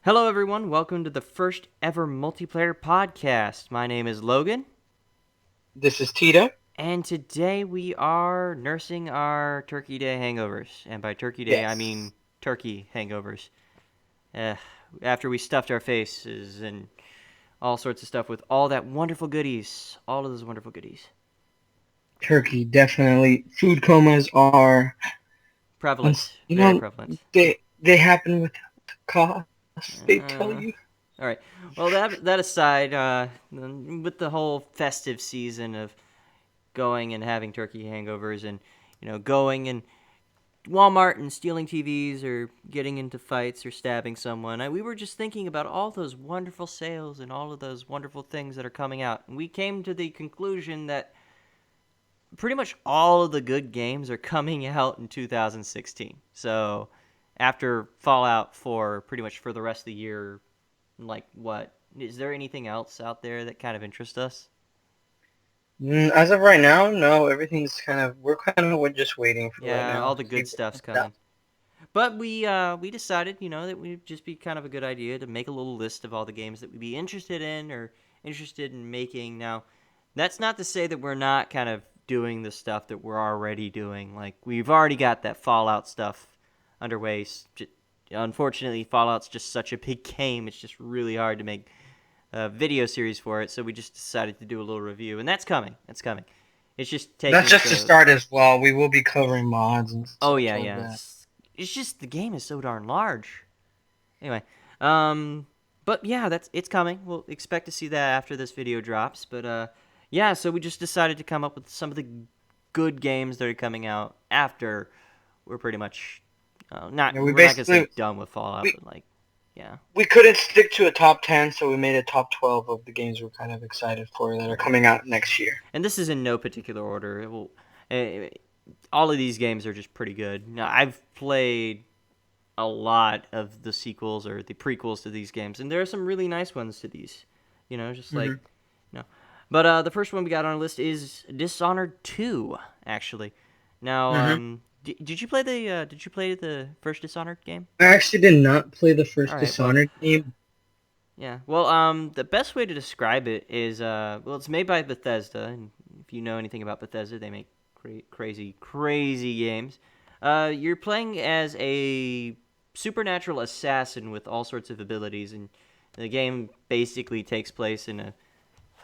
Hello, everyone. Welcome to the first ever multiplayer podcast. My name is Logan, This is Tita. and today we are nursing our Turkey Day hangovers. And by Turkey Day, I mean Yes. turkey hangovers. Uh, After we stuffed our faces and all sorts of stuff with all that wonderful goodies, all of those wonderful goodies. Turkey, definitely. Food comas are, Prevalent, you very know, prevalent. they happen without cost. They tell Uh, you. all right. Well, that aside, with the whole festive season of going and having turkey hangovers and going and Walmart and stealing TVs or getting into fights or stabbing someone. We were just thinking about all those wonderful sales and all of those wonderful things that are coming out. And we came to the conclusion that pretty much all of the good games are coming out in 2016. So after Fallout for pretty much for the rest of the year, like what? Is there anything else out there that kind of interests us? As of right now, no. Everything's we're just waiting for right Yeah, now. all the See good what stuff's comes out. coming. But we decided, that we'd just be kind of a good idea to make a little list of all the games that we'd be interested in or interested in making. Now, that's not to say that we're not kind of doing the stuff that we're already doing. Like we've already got that Fallout stuff underway. Unfortunately, Fallout's just such a big game. It's just really hard to make a video series for it. So we just decided to do a little review, and that's coming. That's coming. It's just That's taking just to so. start as well. We will be covering mods and Oh such yeah, like yeah. that. It's just the game is so darn large. Anyway, um, but yeah, it's coming. We'll expect to see that after this video drops. But yeah. So we just decided to come up with some of the good games that are coming out after we're pretty much not. Yeah, we We're not gonna say basically done with Fallout, we but like, yeah. we couldn't stick to a top 10, so we made a top 12 of the games we're kind of excited for that are Right. coming out next year. And this is in no particular order. It will. Uh, all of these games are just pretty good. Now I've played a lot of the sequels or the prequels to these games, and there are some really nice ones to these. Just like Hmm. But the first one we got on our list is Dishonored 2, actually. Now, Hmm. did you play the first Dishonored game? I actually did not play the All first right. Well, Dishonored game. yeah. Well, the best way to describe it is well, it's made by Bethesda, and if you know anything about Bethesda, they make crazy, crazy games. You're playing as a supernatural assassin with all sorts of abilities, and the game basically takes place in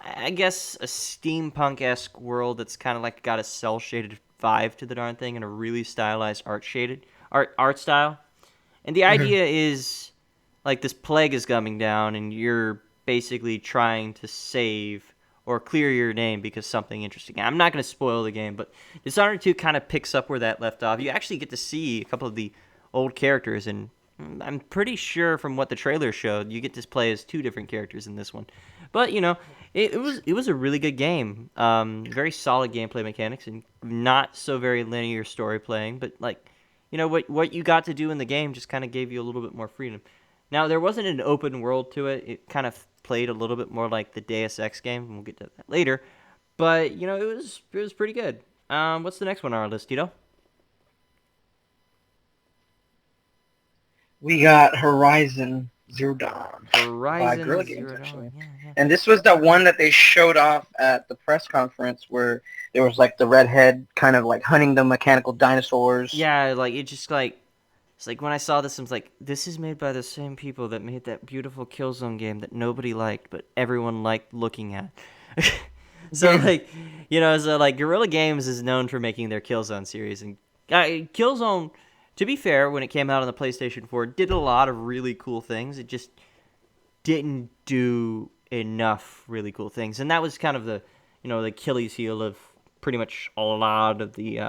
I guess, a steampunk-esque world that's kind of like got a cell-shaded vibe to the darn thing and a really stylized art style. And the Hmm. idea is like this plague is coming down, and you're basically trying to save or clear your name because something interesting. I'm not going to spoil the game, but Dishonored 2 kind of picks up where that left off. You actually get to see a couple of the old characters, and I'm pretty sure from what the trailer showed, you get to play as two different characters in this one. But it was a really good game. Very solid gameplay mechanics and not so very linear story playing, but like what you got to do in the game just kind of gave you a little bit more freedom. Now there wasn't an open world to it. It kind of played a little bit more like the Deus Ex game, and we'll get to that later. But it was pretty good. What's the next one on our list, Tito? We got Horizon Zero Dawn by Horizon Guerrilla Games, Zero Dawn. actually. Yeah, yeah. And this was the one that they showed off at the press conference where there was like the redhead kind of like hunting the mechanical dinosaurs. Yeah, like it just like it's like when I saw this, I was like, this is made by the same people that made that beautiful Killzone game that nobody liked, but everyone liked looking at. So Mhm. like, so like Guerrilla Games is known for making their Killzone series, and Killzone, to be fair, when it came out on the PlayStation 4, did a lot of really cool things. It just didn't do enough really cool things, and that was kind of the Achilles heel of pretty much a lot of the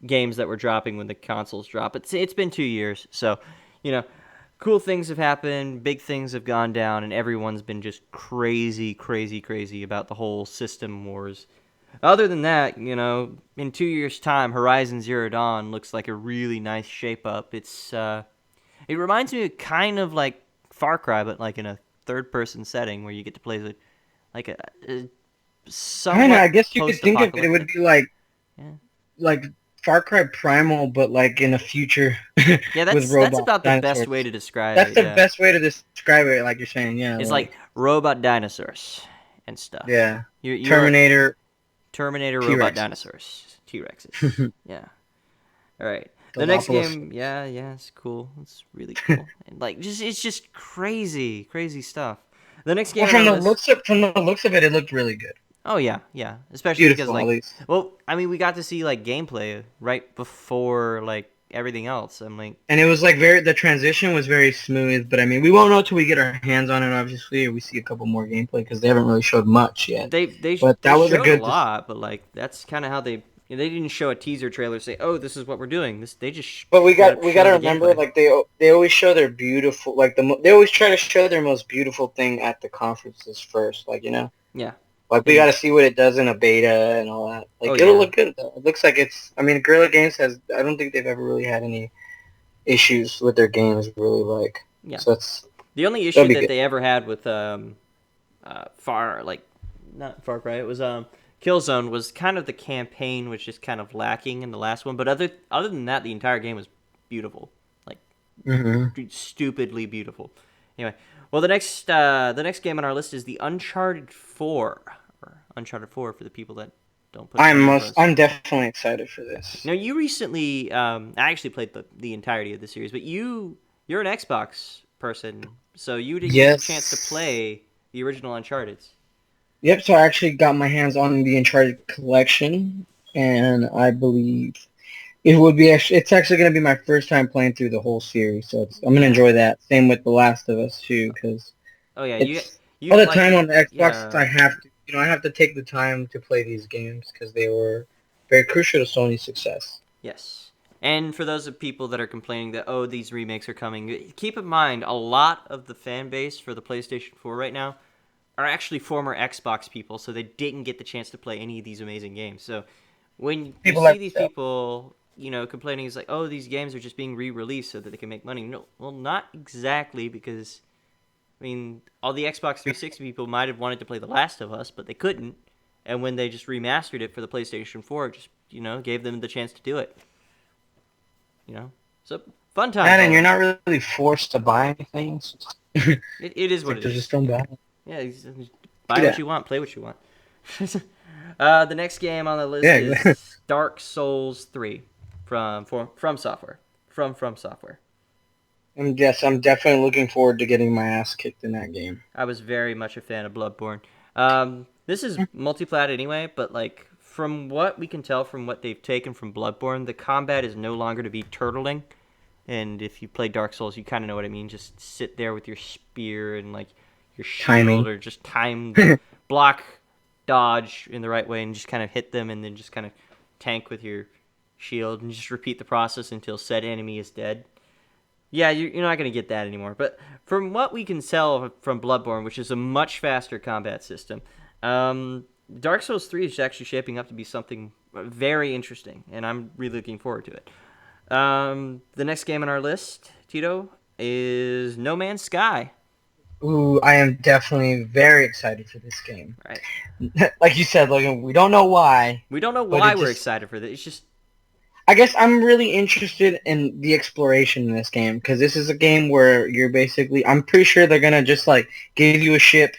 games that were dropping when the consoles drop. It's been 2 years, so you know, cool things have happened, big things have gone down, and everyone's been just crazy, crazy, crazy about the whole system wars. Other than that, in 2 years' time, Horizon Zero Dawn looks like a really nice shape up. It reminds me of kind of like Far Cry, but like in a third-person setting where you get to play like a Kind of, I somewhat guess you could think of it. It would post-apocalyptic. be like Yeah. like Far Cry Primal, but like in the future Yeah, with that's robots, about the best dinosaurs. way to describe That's it. the Yeah, best way to describe it, like you're saying. Yeah, it's like robot dinosaurs and stuff. yeah. You're Terminator, Terminator robot T-Rexes. dinosaurs, T-Rexes. Yeah. All right. The next Dilophosaurus. game, yeah, it's cool. It's really cool. And like, it's just crazy, crazy stuff. The next game Well, on our list. from the looks of it, it looked really good. Oh yeah, especially because Beautiful, at like, least. well, I mean, we got to see like gameplay right before like everything else. I'm like, And it was like the transition was very smooth. But I mean, we won't know till we get our hands on it, obviously, or we see a couple more gameplay because they haven't really showed much yet. But they that was a showed a good. lot, but like that's kind of how they didn't show a teaser trailer say, oh, this is what we're doing. They just But we straight up got showed to the remember, gameplay. like they always show their beautiful, like they always try to show their most beautiful thing at the conferences first, like Yeah. like we And got to see what it does in a beta and all that. Like oh it'll yeah, look good though. It looks like it's. I mean, Guerrilla Games has. I don't think they've ever really had any issues with their games, really. Like yeah. so that's The only that'll issue be that good. they ever had with not Far Cry, it was Killzone was kind of the campaign was just kind of lacking in the last one, but other than that, the entire game was beautiful, like Hmm. stupidly beautiful. Anyway, well the next game on our list is the Uncharted 4 or Uncharted 4 for the people that don't put two zeros. I'm definitely excited for this. Now you recently, I actually played the entirety of the series, but you're an Xbox person, so you didn't get the chance to Yes. play the original Uncharted. Yep. So I actually got my hands on the Uncharted collection, and I believe it would be. It's actually going to be my first time playing through the whole series, so I'm going to Yeah. enjoy that. Same with The Last of Us too, because Oh yeah, it's all you the like time on the Xbox. I yeah. have to, I have to take the time to play these games because they were very crucial to Sony's success. Yes. And for those of people that are complaining that oh these remakes are coming, keep in mind a lot of the fan base for the PlayStation 4 right now are actually former Xbox people, so they didn't get the chance to play any of these amazing games. So when you People see like these that. people, complaining, it's like, oh, these games are just being re-released so that they can make money. No, well, not exactly, because I mean, all the Xbox 360 people might have wanted to play The Last of Us, but they couldn't. And when they just remastered it for the PlayStation 4, it just gave them the chance to do it. So fun times And all you're around. not really forced to buy anything. So It is it's what like it there's is. just don't buy. Yeah, buy what Yeah. you want, play what you want. The next game on the list Yeah. Exactly. is Dark Souls 3 from Software. From Software. And yes, I'm definitely looking forward to getting my ass kicked in that game. I was very much a fan of Bloodborne. This is multi-plat anyway, but like from what we can tell from what they've taken from Bloodborne, the combat is no longer to be turtling. And if you play Dark Souls, you kind of know what I mean. Just sit there with your spear and like your shield, Timing. or just time the block, dodge in the right way, and just kind of hit them, and then just kind of tank with your shield, and just repeat the process until said enemy is dead. Yeah, you're not going to get that anymore. But from what we can tell from Bloodborne, which is a much faster combat system, Dark Souls 3 is actually shaping up to be something very interesting, and I'm really looking forward to it. The next game on our list, Tito, is No Man's Sky. Ooh, I am definitely very excited for this game. Right. Like you said, Logan, we don't know why, We don't know but why we're excited for this. It's just I guess I'm really interested in the exploration in this game because this is a game where you're basically. I'm pretty sure they're gonna just like give you a ship,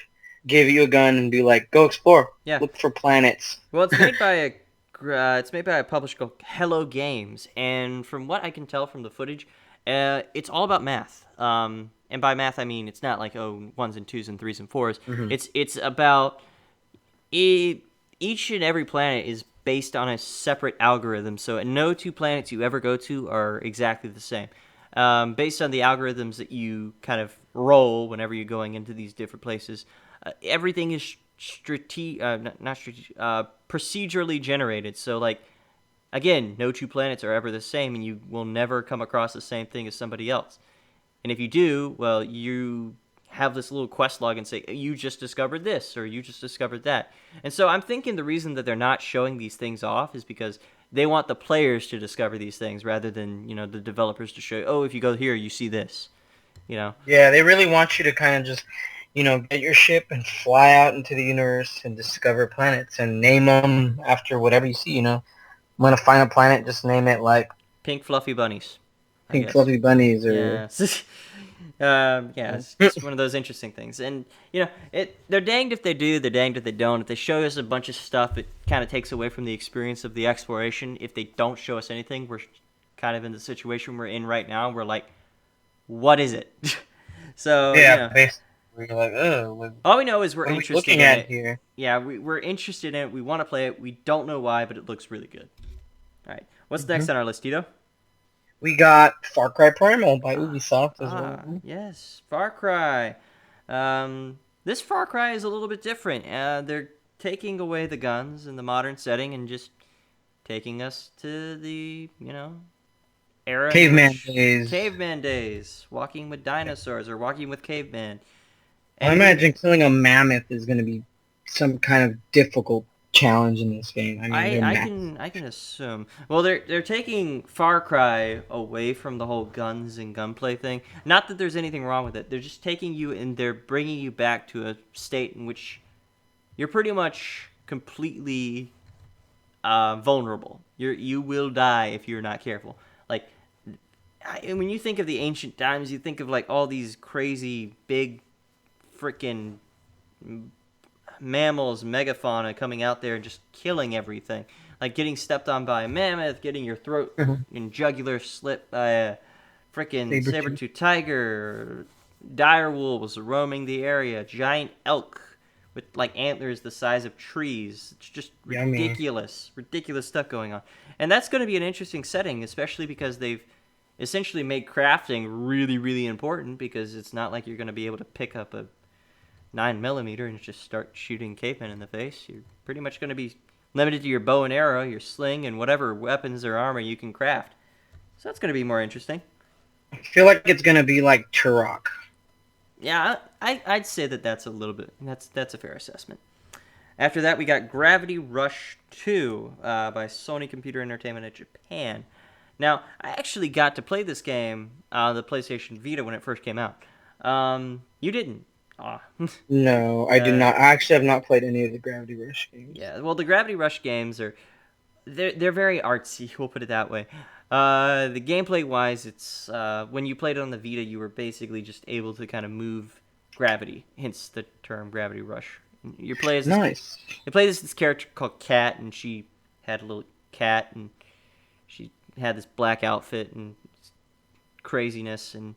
give you a gun, and be like, "Go explore, yeah. look for planets." Well, it's made by a publisher called Hello Games, and from what I can tell from the footage, it's all about math. And by math I mean it's not like ones and twos and threes and fours. Mhm. It's about each and every planet is based on a separate algorithm, so no two planets you ever go to are exactly the same. Based on the algorithms that you kind of roll whenever you're going into these different places, everything is procedurally generated. So, like, again, no two planets are ever the same, and you will never come across the same thing as somebody else. And if you do, well, you have this little quest log and say, you just discovered this, or you just discovered that. And so I'm thinking the reason that they're not showing these things off is because they want the players to discover these things rather than, the developers to show, oh, if you go here, you see this, Yeah, they really want you to kind of just, get your ship and fly out into the universe and discover planets and name them after whatever you see. I'm gonna find a planet, just name it like Pink fluffy bunnies, I Pink guess. Fluffy Bunnies or Yeah. Yeah, it's just one of those interesting things. And, they're danged if they do, they're danged if they don't. If they show us a bunch of stuff, it kind of takes away from the experience of the exploration. If they don't show us anything, we're kind of in the situation we're in right now. We're like, what is it? So, yeah, basically we're like, oh, all we know is we're what are we interested looking in at it. here? Yeah, we're interested in it. We want to play it. We don't know why, but it looks really good. All right. What's Hmm. next on our list, Tito? We got Far Cry Primal by Ubisoft as well. Yes, Far Cry. This Far Cry is a little bit different. They're taking away the guns in the modern setting and just taking us to the, era in Caveman which days. caveman days, walking with dinosaurs or walking with cavemen. I And we imagine killing a mammoth is going to be some kind of difficult challenge in this game. I mean, I they're I massive. can I can assume. Well, they're taking Far Cry away from the whole guns and gunplay thing. Not that there's anything wrong with it. They're just taking you and they're bringing you back to a state in which you're pretty much completely vulnerable. You will die if you're not careful. Like when you think of the ancient times, you think of like all these crazy big freaking mammals, megafauna coming out there and just killing everything. Like getting stepped on by a mammoth, getting your throat and jugular slit by a freaking Saber tooth. saber-tooth tiger, dire wolves roaming the area, giant elk with like antlers the size of trees. It's just Yummy. ridiculous stuff going on. And that's going to be an interesting setting, especially because they've essentially made crafting really, really important because it's not like you're going to be able to pick up a 9mm and just start shooting cavemen in the face. You're pretty much going to be limited to your bow and arrow, your sling, and whatever weapons or armor you can craft. So that's going to be more interesting. I feel like it's going to be like Turok. Yeah, I'd say that's a little bit. That's a fair assessment. After that, we got Gravity Rush 2 by Sony Computer Entertainment of Japan. Now, I actually got to play this game on the PlayStation Vita when it first came out. You didn't. Aw. No, I did not. I actually have not played any of the Gravity Rush games. Yeah, well, the Gravity Rush games they're very artsy. We'll put it that way. The gameplay wise, it's when you played it on the Vita, you were basically just able to kind of move gravity, hence the term Gravity Rush. You play as Nice. you play this character called Cat, and she had a little cat, and she had this black outfit and craziness and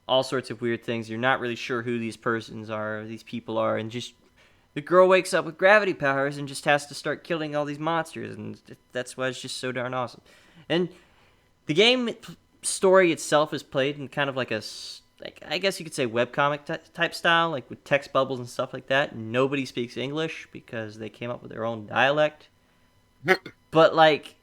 all sorts of weird things. You're not really sure who these persons are, these people are, and just the girl wakes up with gravity powers and just has to start killing all these monsters, and that's why it's just so darn awesome. And the game story itself is played in kind of like like I guess you could say webcomic type style, like with text bubbles and stuff like that. Nobody speaks English because they came up with their own dialect. But like,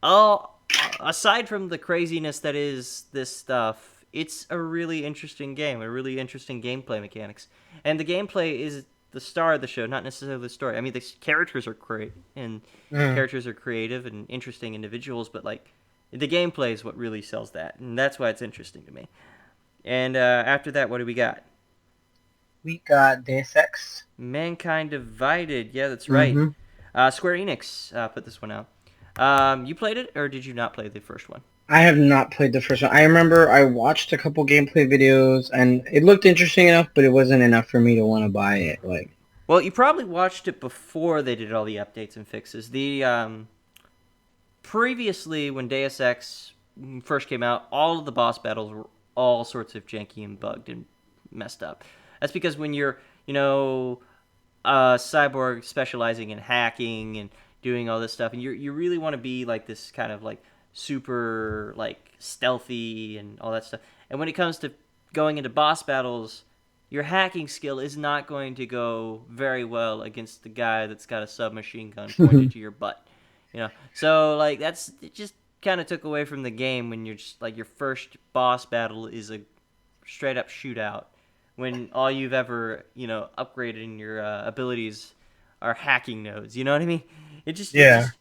all aside from the craziness that is this stuff, it's a really interesting game, a really interesting gameplay mechanics, and the gameplay is the star of the show, not necessarily the story. I mean, the characters are great, and characters are creative and interesting individuals, but like, the gameplay is what really sells that, and that's why it's interesting to me. And after that, what do we got? We got Deus Ex. Mankind Divided. Yeah, that's right. Mm-hmm. Square Enix put this one out. You played it, or did you not play the first one? I have not played the first one. I remember I watched a couple gameplay videos, and it looked interesting enough, but it wasn't enough for me to want to buy it. Like, Well, you probably watched it before they did all the updates and fixes. Previously, when Deus Ex first came out, all of the boss battles were all sorts of janky and bugged and messed up. That's because when you're, cyborg specializing in hacking and doing all this stuff, and you really want to be like this kind of like super like stealthy and all that stuff. And when it comes to going into boss battles, your hacking skill is not going to go very well against the guy that's got a submachine gun pointed to your butt. So like that's it just kind of took away from the game when you're just like your first boss battle is a straight up shootout when all you've ever upgraded in your abilities are hacking nodes. You know what I mean? It yeah. just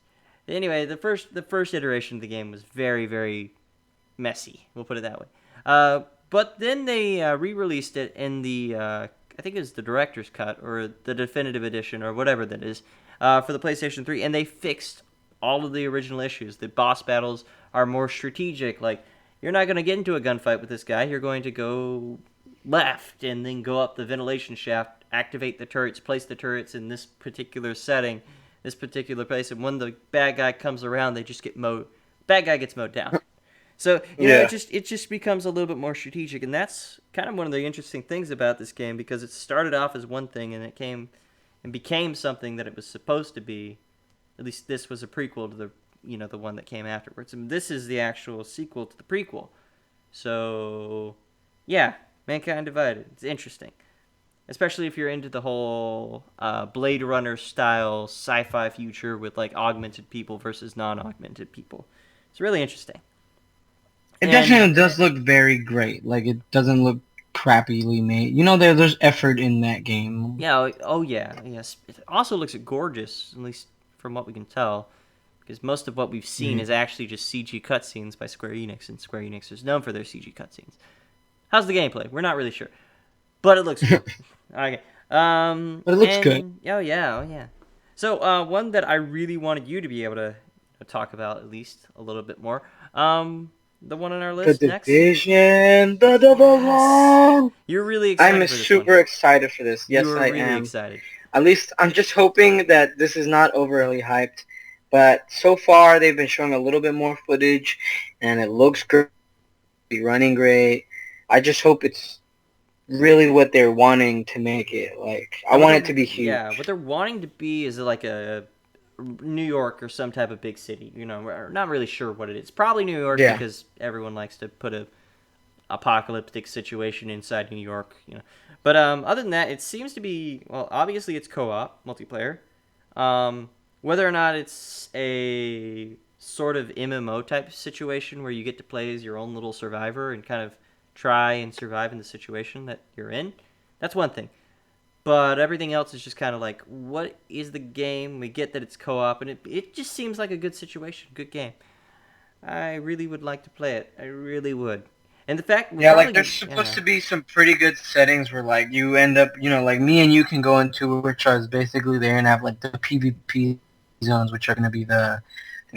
anyway. The first iteration of the game was very very messy. We'll put it that way. But then they re-released it in the I think it was the director's cut or the definitive edition or whatever that is for the PlayStation 3, and they fixed all of the original issues. The boss battles are more strategic. Like, you're not going to get into a gunfight with this guy. You're going to go left and then go up the ventilation shaft, activate the turrets, place the turrets in this particular setting, this particular place, and when the bad guy comes around, they just get mowed. Bad guy gets mowed down. So, it just becomes a little bit more strategic, and that's kind of one of the interesting things about this game, because it started off as one thing and it became something that it was supposed to be. At least this was a prequel to the one that came afterwards. And this is the actual sequel to the prequel. So, yeah, Mankind Divided. It's interesting. Especially if you're into the whole Blade Runner style sci-fi future with like augmented people versus non-augmented people. It's really interesting. It definitely does look very great. Like, it doesn't look crappily made. There's effort in that game. Yeah. Oh yeah. Yes. It also looks gorgeous, at least from what we can tell, because most of what we've seen is actually just CG cutscenes by Square Enix, and Square Enix is known for their CG cutscenes. How's the gameplay? We're not really sure, but it looks good. Okay. But it looks good. Oh yeah. So one that I really wanted you to be able to talk about at least a little bit more. The one on our list next. The Division, the double one. You're really excited. I'm super excited for this. Yes, I am. Really excited. At least I'm just hoping that this is not overly hyped. But so far, they've been showing a little bit more footage, and it looks great, running great. I just hope it's really what they're wanting to make it. Like, I want it to be huge. Yeah, what they're wanting to be is like a New York or some type of big city. We're not really sure what it is. Probably New York, because everyone likes to put a apocalyptic situation inside New York. But other than that, it seems to be, well, obviously it's co-op multiplayer. Whether or not it's a sort of MMO type situation where you get to play as your own little survivor and kind of try and survive in the situation that you're in, that's one thing. But everything else is just kind of like, what is the game? We get that it's co-op, and it just seems like a good situation, good game. I really would like to play it. I really would. And the fact... there's supposed to be some pretty good settings where, like, you end up, like me and you can go into, which is basically they're going to have, like, the PvP zones, which are going to be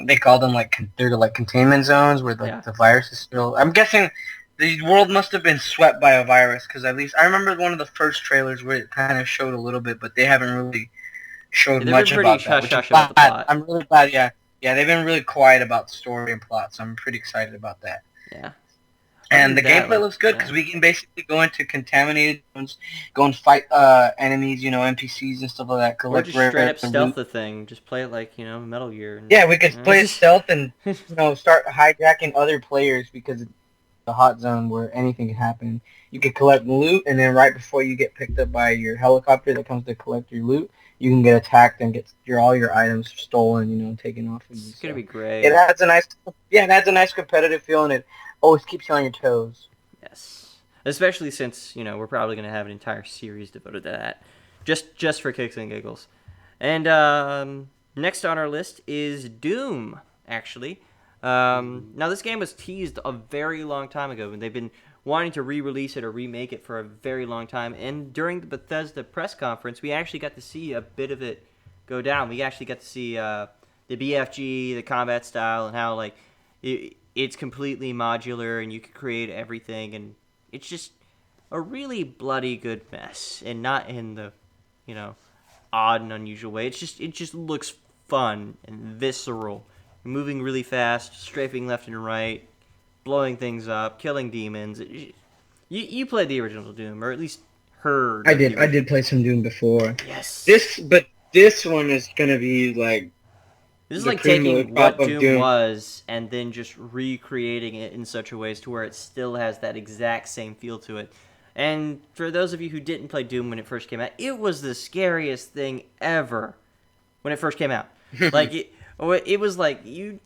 they call them, like, they're like containment zones where, like, the virus is still... I'm guessing the world must have been swept by a virus, because at least I remember one of the first trailers where it kind of showed a little bit, but they haven't really showed much about that. About the plot. I'm really glad, yeah, they've been really quiet about story and plot, so I'm pretty excited about that. Yeah. And the gameplay looks good because we can basically go into contaminated zones, go and fight enemies, NPCs and stuff like that. Or just straight up stealth the thing. Just play it like, Metal Gear. Yeah, we could play it stealth and, start hijacking other players because it's a hot zone where anything can happen. You can collect loot, and then right before you get picked up by your helicopter that comes to collect your loot, you can get attacked and get all your items stolen, taken off of you. It's going to be great. It adds a nice competitive feel, and it always keeps you on your toes. Yes. Especially since, we're probably going to have an entire series devoted to that. Just for kicks and giggles. And next on our list is Doom, actually. Now, this game was teased a very long time ago, and they've been wanting to re-release it or remake it for a very long time. And during the Bethesda press conference, we actually got to see a bit of it go down. We actually got to see the BFG, the combat style, and how, like, it's completely modular, and you can create everything, and it's just a really bloody good mess, and not in the, odd and unusual way. It just looks fun and visceral. Moving really fast, strafing left and right, blowing things up, killing demons. You played the original Doom, or at least heard. I did play some Doom before. Yes. This one is gonna be like. This is like taking what Doom was and then just recreating it in such a way as to where it still has that exact same feel to it. And for those of you who didn't play Doom when it first came out, it was the scariest thing ever when it first came out. Like it was like you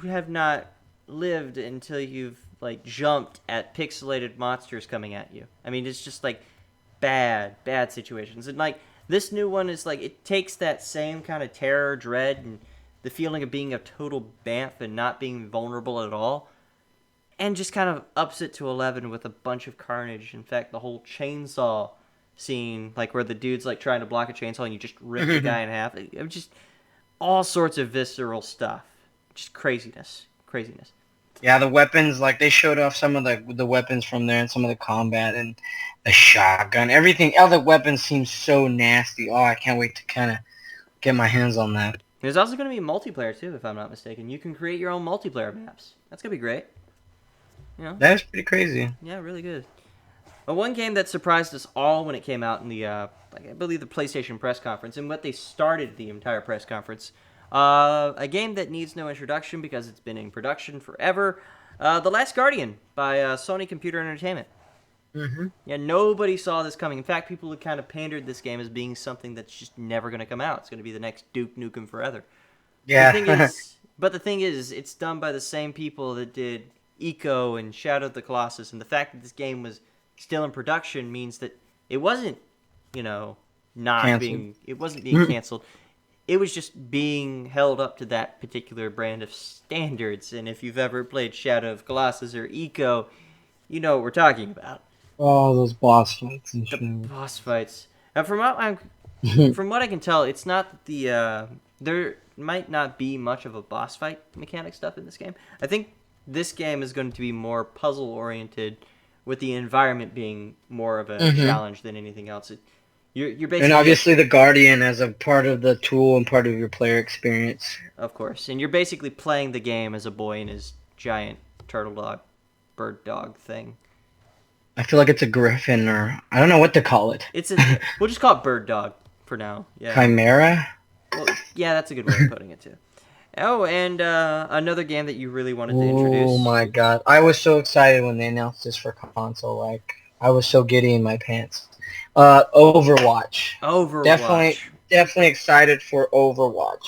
have not lived until you've like jumped at pixelated monsters coming at you. I mean, it's just like bad situations. And like this new one is like it takes that same kind of terror, dread, and the feeling of being a total bamf and not being vulnerable at all, and just kind of ups it to 11 with a bunch of carnage. In fact, the whole chainsaw scene, like where the dude's like trying to block a chainsaw and you just rip the guy in half. all sorts of visceral stuff. Just craziness. Yeah, the weapons, like, they showed off some of the weapons from there and some of the combat and the shotgun. Everything, all the weapons seem so nasty. Oh, I can't wait to kind of get my hands on that. There's also going to be multiplayer too, if I'm not mistaken. You can create your own multiplayer maps. That's going to be great. You know? That is pretty crazy. Yeah, really good. But one game that surprised us all when it came out in the, I believe the PlayStation press conference, and what they started the entire press conference, a game that needs no introduction because it's been in production forever, The Last Guardian by Sony Computer Entertainment. Mm-hmm. Yeah, nobody saw this coming. In fact, people had kind of pandered this game as being something that's just never going to come out. It's going to be the next Duke Nukem Forever. Yeah. The thing is, it's done by the same people that did Eco and Shadow of the Colossus, and the fact that this game was still in production means that it wasn't, it wasn't being canceled. It was just being held up to that particular brand of standards. And if you've ever played Shadow of Colossus or Eco, you know what we're talking about. Oh, those boss fights and shit. The boss fights. And from what I can tell, it's not that there might not be much of a boss fight mechanic stuff in this game. I think this game is going to be more puzzle oriented, with the environment being more of a challenge than anything else. You're basically, and obviously the Guardian as a part of the tool and part of your player experience. Of course, and you're basically playing the game as a boy in his giant turtle dog, bird dog thing. I feel like it's a griffin, or I don't know what to call it. We'll just call it bird dog for now. Yeah. Chimera? Well, yeah, that's a good way of putting it too. Oh, and another game that you really wanted to introduce. Oh my god. I was so excited when they announced this for console. Like, I was so giddy in my pants. Overwatch. Definitely excited for Overwatch.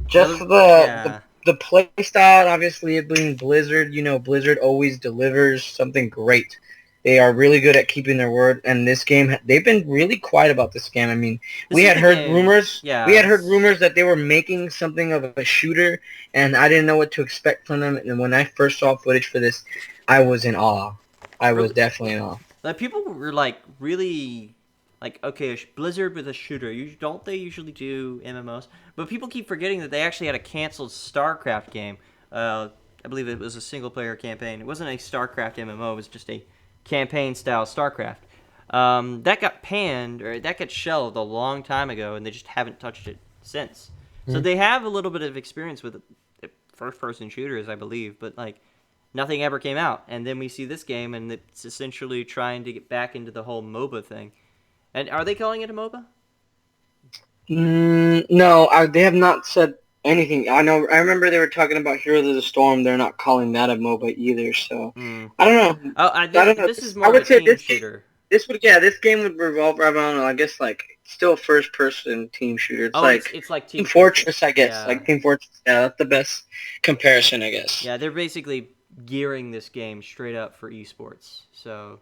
Just the play style, obviously it being Blizzard. Blizzard always delivers something great. They are really good at keeping their word, and this game, they've been really quiet about this game. I mean, we had heard rumors that they were making something of a shooter, and I didn't know what to expect from them. And when I first saw footage for this, I was in awe. I was definitely in awe. Like, people were really okay, Blizzard with a shooter. Don't they usually do MMOs? But people keep forgetting that they actually had a canceled StarCraft game. I believe it was a single-player campaign. It wasn't a StarCraft MMO. It was just a campaign-style StarCraft. That got panned, or that got shelved a long time ago, and they just haven't touched it since. So they have a little bit of experience with first-person shooters, I believe, but nothing ever came out. And then we see this game, and it's essentially trying to get back into the whole MOBA thing. And are they calling it a MOBA? No, they have not said anything. I remember they were talking about Heroes of the Storm. They're not calling that a MOBA either. So I don't know. I don't know. This is more of a team shooter. This game would revolve around, I guess, still a first-person team shooter. It's like Team Fortress, I guess. Yeah. Like Team Fortress. Yeah, that's the best comparison, I guess. Yeah, they're basically gearing this game straight up for esports. So,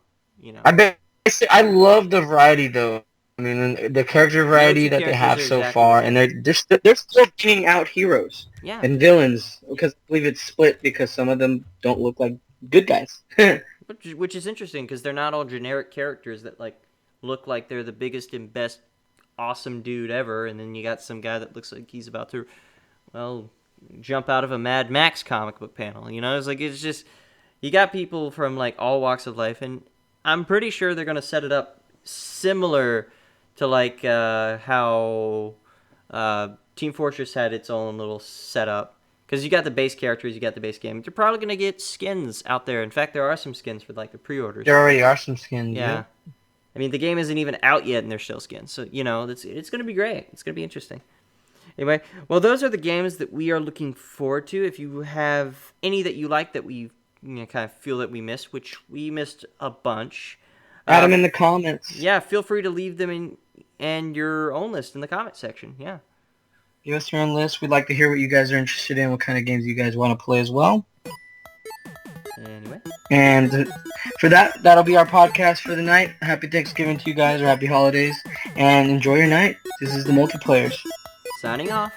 I love the variety, though. I mean, the character variety that they have so far, and they're still bringing out heroes and villains, because I believe it's split because some of them don't look like good guys. Which is interesting, because they're not all generic characters that look like they're the biggest and best awesome dude ever, and then you got some guy that looks like he's about to, jump out of a Mad Max comic book panel. It's just, you got people from all walks of life, and I'm pretty sure they're going to set it up similar to how Team Fortress had its own little setup. Because you got the base characters, you got the base game. They're probably going to get skins out there. In fact, there are some skins for the pre-orders. There already are some skins. Yeah. I mean, the game isn't even out yet, and there's still skins. So, it's going to be great. It's going to be interesting. Anyway, well, those are the games that we are looking forward to. If you have any that you like that we kind of feel that we missed, which we missed a bunch. Add them in the comments. Yeah, feel free to leave them in your own list in the comment section. Yeah. Give us your own list. We'd like to hear what you guys are interested in, what kind of games you guys want to play as well. Anyway. And for that'll be our podcast for the night. Happy Thanksgiving to you guys, or happy holidays, and enjoy your night. This is the Multiplayers. Signing off.